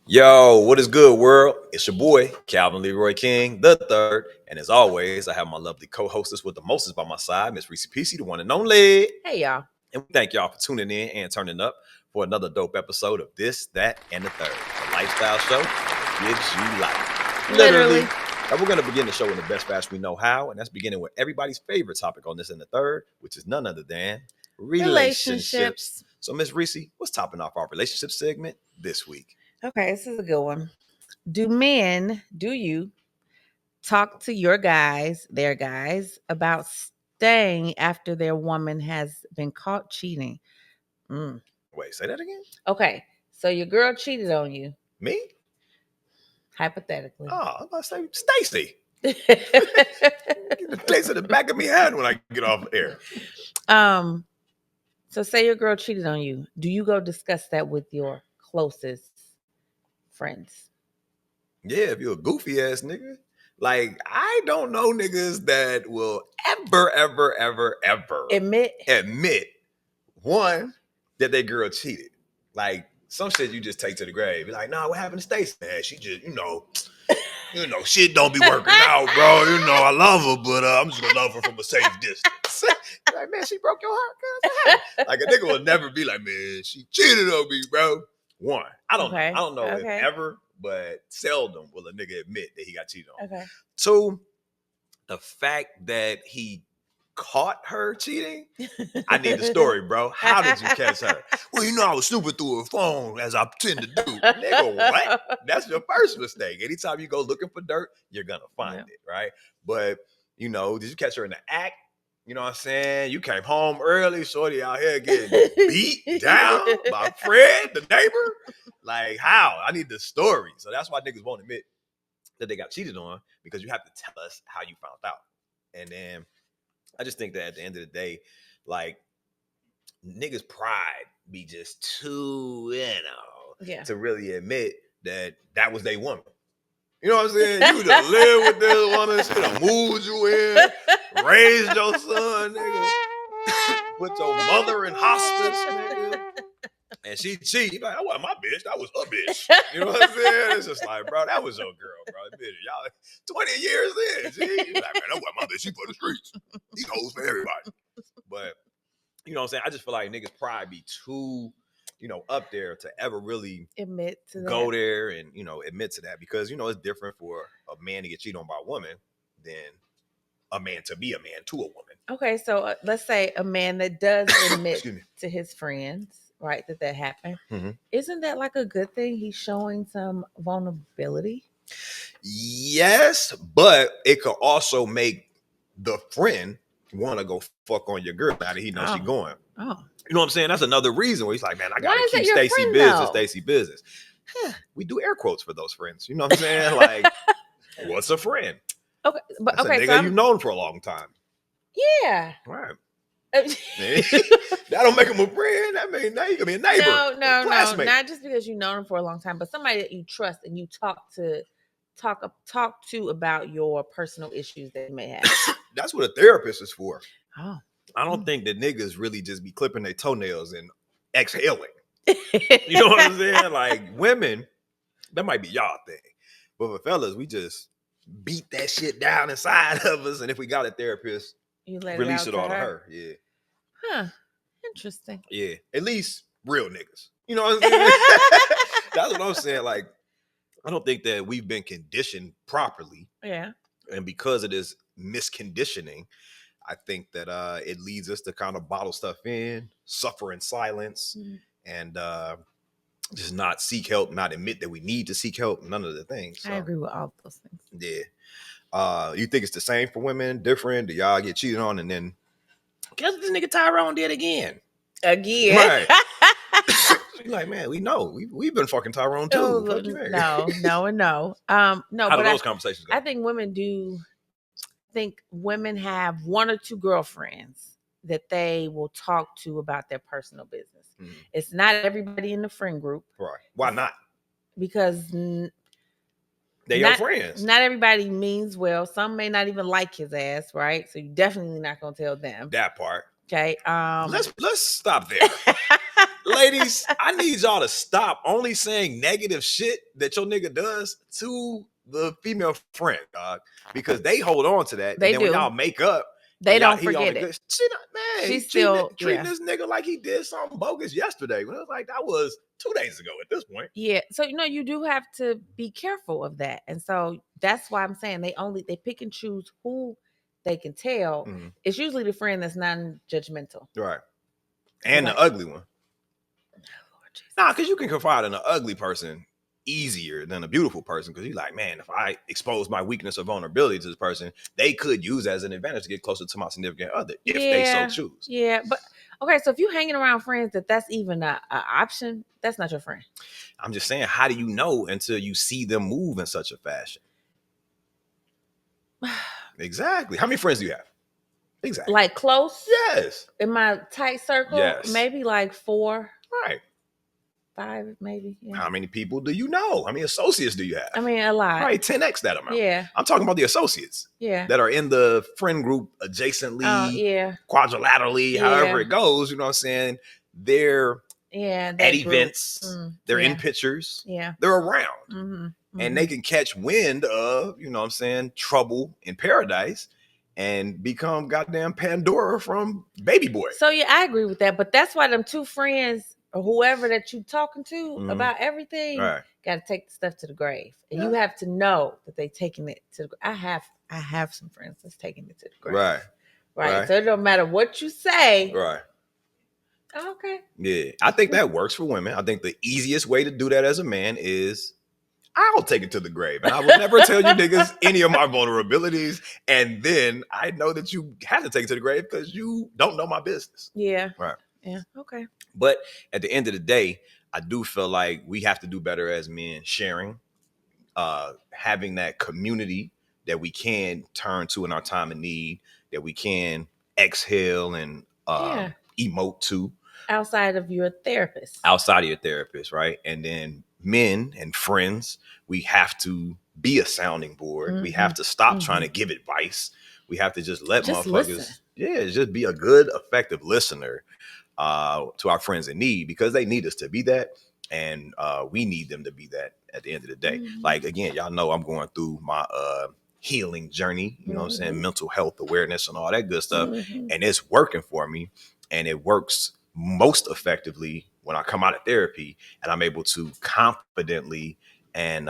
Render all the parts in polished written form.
Yo, what is good, world? It's your boy, Calvin Leroy King, the third. And as always, I have my lovely co-hostess with the mostest by my side, Miss Reese PC, the one and only. Hey, y'all. And we thank y'all for tuning in and turning up for another dope episode of This, That, and the Third, the lifestyle show that gives you life. Literally. And we're going to begin the show in the best fashion we know how, and that's beginning with everybody's favorite topic on This and the Third, which is none other than relationships. So, Miss Reese, what's topping off our relationship segment this week? Okay, this is a good one. Do you talk to their guys, about staying after their woman has been caught cheating? Wait, say that again? Okay, so your girl cheated on you. Me? Hypothetically. Oh, I was about to say Stacy. Get the taste of the back of my head when I get off air. So say your girl cheated on you. Do you go discuss that with your closest friends? Yeah, if you're a goofy ass nigga. Like, I don't know niggas that will ever Admit one, that their girl cheated. Like, some shit you just take to the grave. Be like, nah, what happened to Stacey? Man, she just, shit don't be working out, bro. I love her, but I'm just gonna love her from a safe distance. Like, man, she broke your heart, cuz. Like, a nigga will never be like, man, she cheated on me, bro. One, I don't know if ever, but seldom will a nigga admit that he got cheated on. Okay. Two, the fact that he caught her cheating, I need the story, bro. How did you catch her? Well, I was snooping through her phone as I tend to do. Nigga, what? That's your first mistake. Anytime you go looking for dirt, you're gonna find it, right? But did you catch her in the act? You know what I'm saying? You came home early, shorty out here getting beat down by Fred, the neighbor. Like, how? I need the story. So that's why niggas won't admit that they got cheated on, because you have to tell us how you found out. And then I just think that at the end of the day, like, niggas' pride be just too, to really admit that was their woman. You know what I'm saying? You just live with this woman, she done moved you in, raised your son, nigga, put your mother in hospice, nigga, and she cheat. You like, that wasn't my bitch, that was her bitch. You know what I'm saying? It's just like, bro, that was your girl, bro. Y'all 20 years in, G. You like, man, that wasn't my bitch, she for the streets. These hoes for everybody. But, you know what I'm saying? I just feel like niggas' pride be too, up there to ever really admit to that. Go there and, admit to that. Because, it's different for a man to get cheated on by a woman than a man to be a man to a woman. Okay, so let's say a man that does admit to his friends, right, that happened. Mm-hmm. Isn't that like a good thing? He's showing some vulnerability. Yes, but it could also make the friend want to go fuck on your girl now that he knows she's going. Oh. You know what I'm saying? That's another reason where he's like, man, I gotta keep Stacy business. We do air quotes for those friends. You know what I'm saying? Like, what's a friend? Okay, but that's a nigga you've known for a long time. Yeah. Right. That don't make him a friend. That mean he can be a neighbor. No. Not just because you've known him for a long time, but somebody that you trust and you talk to about your personal issues that you may have. That's what a therapist is for. Oh. I don't think that niggas really just be clipping their toenails and exhaling. You know what I'm saying? Like, women, that might be y'all thing. But for fellas, we just beat that shit down inside of us. And if we got a therapist, you release it all to her. Yeah. Huh. Interesting. Yeah. At least real niggas. You know what I'm saying? That's what I'm saying. Like, I don't think that we've been conditioned properly. Yeah. And because of this misconditioning, I think that it leads us to kind of bottle stuff in, suffer in silence, and just not seek help, not admit that we need to seek help, none of the things. So, I agree with all of those things. Yeah. You think it's the same for women, different? Do y'all get cheated on and then, guess what this nigga Tyrone did again? Right. You're like, man, we know. We've been fucking Tyrone too. No. No, how do those conversations go? I think women have one or two girlfriends that they will talk to about their personal business. Mm-hmm. It's not everybody in the friend group. Right. Why not? Because they're your friends. Not everybody means well. Some may not even like his ass, right? So you're definitely not going to tell them. That part. Okay. Let's stop there. Ladies, I need y'all to stop only saying negative shit that your nigga does to the female friend, dog, because they hold on to that, They and then when do. y'all make up, They don't he on the forget good it. shit. Man, he She's still, treating yeah. this nigga like he did something bogus yesterday. When it was like that was 2 days ago at this point. Yeah. So you do have to be careful of that. And so that's why I'm saying they pick and choose who they can tell. Mhm. It's usually the friend that's non-judgmental. Right. And the ugly one. Nah, because you can confide in an ugly person easier than a beautiful person, because you're like, man, if I expose my weakness or vulnerability to this person, they could use as an advantage to get closer to my significant other if they so choose. Yeah, but okay, so if you're hanging around friends that's even a option, that's not your friend. I'm just saying, how do you know until you see them move in such a fashion? Exactly. How many friends do you have? Exactly. Like close? Yes. In my tight circle? Yes. Maybe like 4. Right. 5, maybe. Yeah. How many people do you know? How many associates do you have? I mean, a lot. Probably 10x that amount. Yeah. I'm talking about the associates. Yeah. That are in the friend group adjacently, quadrilaterally, however it goes. You know what I'm saying? They're at events. They're in pictures. Yeah. They're around. And they can catch wind of, you know what I'm saying, trouble in paradise and become goddamn Pandora from Baby Boy. So yeah, I agree with that. But that's why them 2 friends or whoever that you talking to about everything got to take the stuff to the grave. And you have to know that they taking it to the I have some friends that's taking it to the grave. Right. So it don't matter what you say. Right. Okay. Yeah. I think that works for women. I think the easiest way to do that as a man is I'll take it to the grave. And I will never tell you niggas any of my vulnerabilities. And then I know that you have to take it to the grave because you don't know my business. Yeah. Right. Yeah. Okay. But at the end of the day, I do feel like we have to do better as men sharing, having that community that we can turn to in our time of need, that we can exhale and emote to. Outside of your therapist. Outside of your therapist, right? And then men and friends, we have to be a sounding board. We have to stop trying to give advice. We have to just let motherfuckers, just be a good, effective listener to our friends in need, because they need us to be that. And we need them to be that at the end of the day. Like, again, y'all know I'm going through my healing journey, you know what I'm saying? Mental health awareness and all that good stuff. And it's working for me. And it works most effectively when I come out of therapy and I'm able to confidently and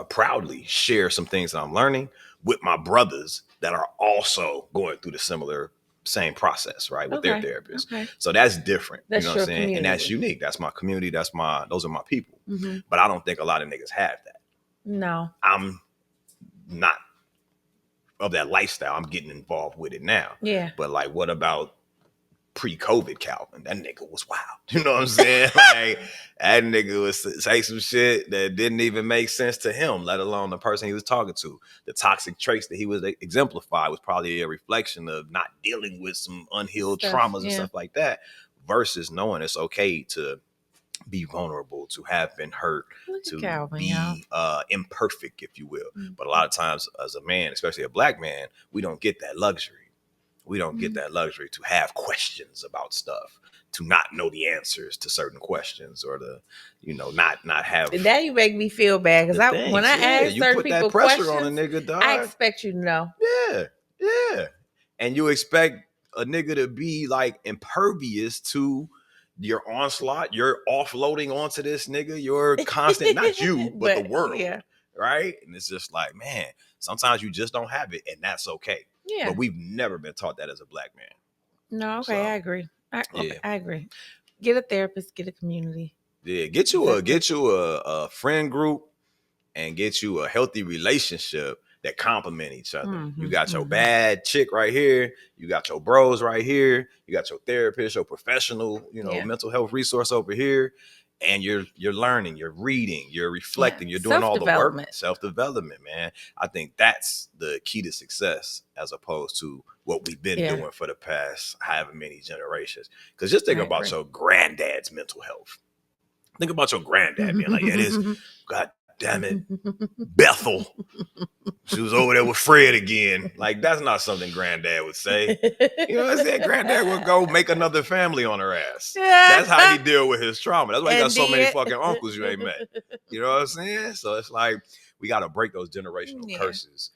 proudly share some things that I'm learning with my brothers that are also going through the same process, right, with their therapist. So that's different. That's, you know what I'm saying? Community. And that's unique. That's my community. Those are my people. But I don't think a lot of niggas have that. No. I'm not of that lifestyle. I'm getting involved with it now. Yeah. But like, what about pre-COVID Calvin? That nigga was wild. You know what I'm saying? Like, that nigga was say some shit that didn't even make sense to him, let alone the person he was talking to. The toxic traits that he was exemplified was probably a reflection of not dealing with some unhealed traumas and stuff like that, versus knowing it's okay to be vulnerable, to have been hurt, to Calvin, be imperfect, if you will. But a lot of times as a man, especially a black man, we don't get that luxury. We don't get that luxury to have questions about stuff, to not know the answers to certain questions, or to, not have. Now you make me feel bad, because when I ask certain people questions, on a nigga, dog, I expect you to know. Yeah. And you expect a nigga to be like impervious to your onslaught, you're offloading onto this nigga, your constant, not you, but the world. Yeah. Right? And it's just like, man, sometimes you just don't have it, and that's okay. Yeah. But we've never been taught that as a black man. No, okay, so, I agree. I agree. Get a therapist, get a community. Yeah, get you a friend group, and get you a healthy relationship that complement each other. You got your bad chick right here. You got your bros right here. You got your therapist, your professional, mental health resource over here. And you're learning, you're reading, you're reflecting, you're doing all the work. Self-development, man. I think that's the key to success, as opposed to what we've been doing for the past however many generations. Because just think about your granddad's mental health. Think about your granddad being like, this damn it, Bethel. She was over there with Fred again. Like, that's not something granddad would say. You know what I'm saying? Granddad would go make another family on her ass. That's how he deal with his trauma. That's why he got so many fucking uncles you ain't met. You know what I'm saying? So it's like, we got to break those generational curses,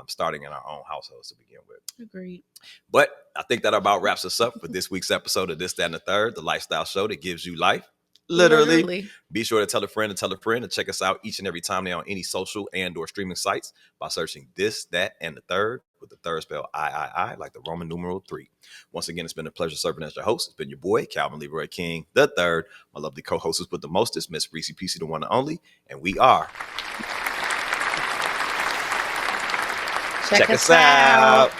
starting in our own households to begin with. Agreed. But I think that about wraps us up for this week's episode of This, That, and the Third, the lifestyle show that gives you life. Literally. Be sure to tell a friend and check us out each and every time they're on any social and or streaming sites by searching This, That, and the Third, with the third spelled I, like the Roman numeral 3. Once again, it's been a pleasure serving as your host. It's been your boy, Calvin Leroy King the Third. My lovely co-hostess with the mostest, Miss Reese PC, the one and only. And we are... Check us out.